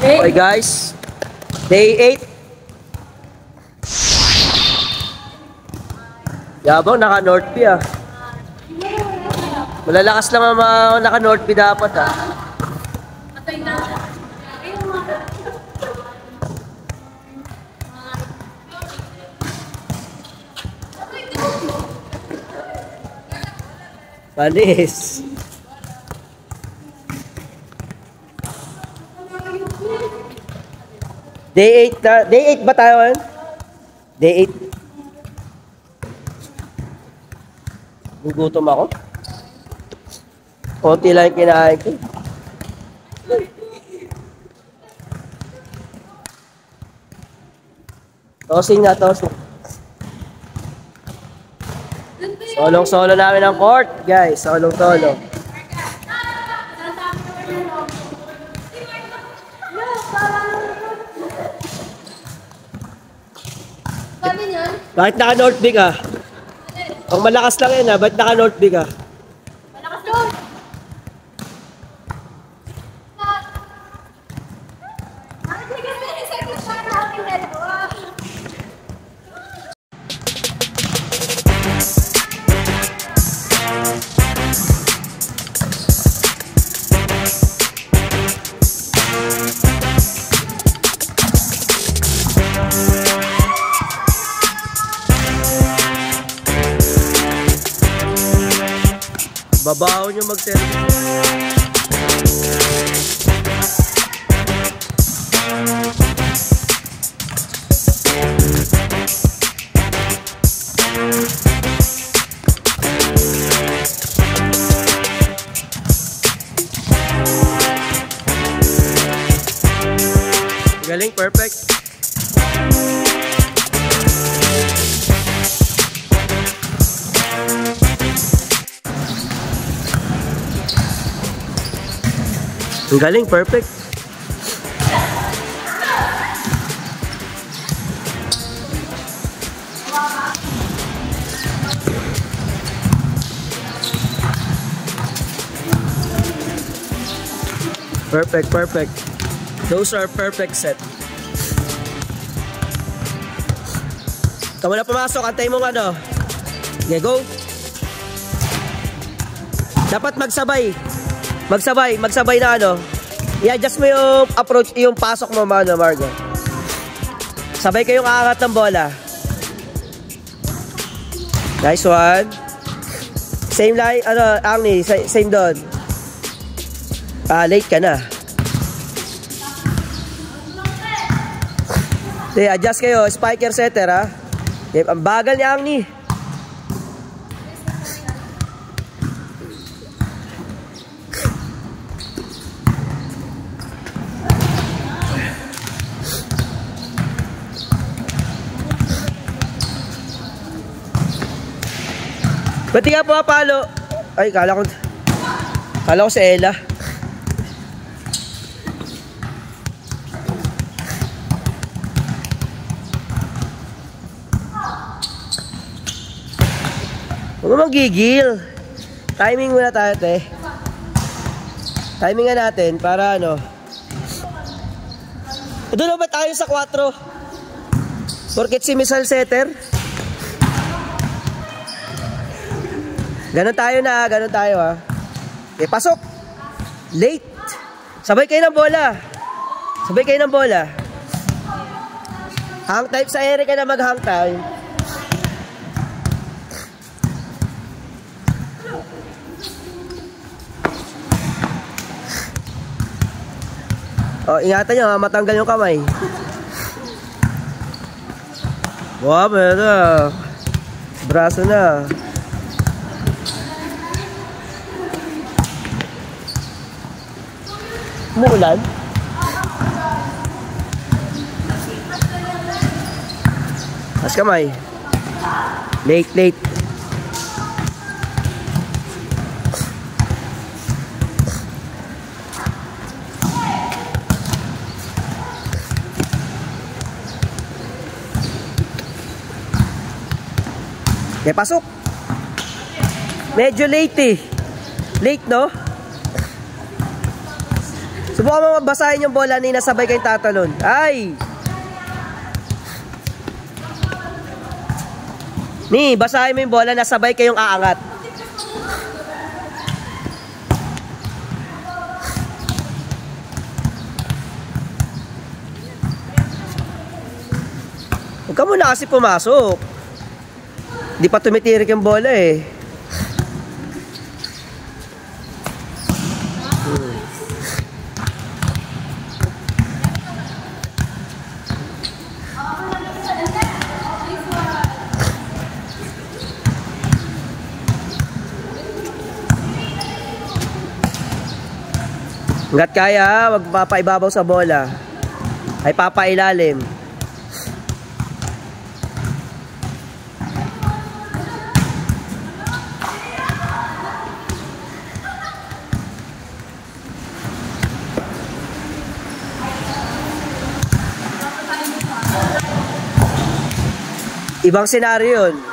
Okay guys, day 8. Yabang naka North P ah. Malalakas lang ang mga naka North P dapat ah. Panis. Day 8 na. Day 8 ba tayo ngayon? Day 8. Gugutom ako. Konti lang yung kinain ko. Tossing na, tossing. Solong-solo namin ang court, guys. Solong-solo. Bakit naka-North Big ah? Pag malakas lang yun ah, bakit naka-North Big ah? Malakas doon! Babaho nyo mag-service. Galing, perfect. Ang galing, perfect. Perfect, perfect. Those are perfect set. Tama na pumasok, antay mo nga ano. Okay, go. Dapat magsabay. Magsabay na ano. I-adjust mo yung approach, yung pasok mo ano, Margo. Sabay kayong aangat ng bola. Nice one. Same line, ano, Angni, same doon. Late ka na. Okay, adjust kayo, spiker setter ha. Okay, ang bagal ni Angni. Ba't di ka pumapalo? Ay, kala ko si Ella. Huwag mo magigil. Timing muna tayo, te. Timingan natin para ano. Doon na ba tayo sa 4? Porket si Missile Setter? Ganon tayo ha. Okay, pasok. Late. Sabay kayo ng bola. Hang type sa Erika na mag-hang time. Oh, ingatan nyo ha, matanggal yung kamay. Wow, meron. Braso na. Umuulan? Mas kamay. Late. Okay, pasok. Medyo late eh. Late, no? Subukan mo mabasahin yung bola ni nasabay kayong tatalon. Ay! Ni, basahin mo yung bola nasabay kayong aangat. Huwag ka muna kasi pumasok. Di pa tumitirik yung bola eh. Hanggat kaya, wag papaibabaw sa bola. Ay papailalim. Ibang senaryo yun.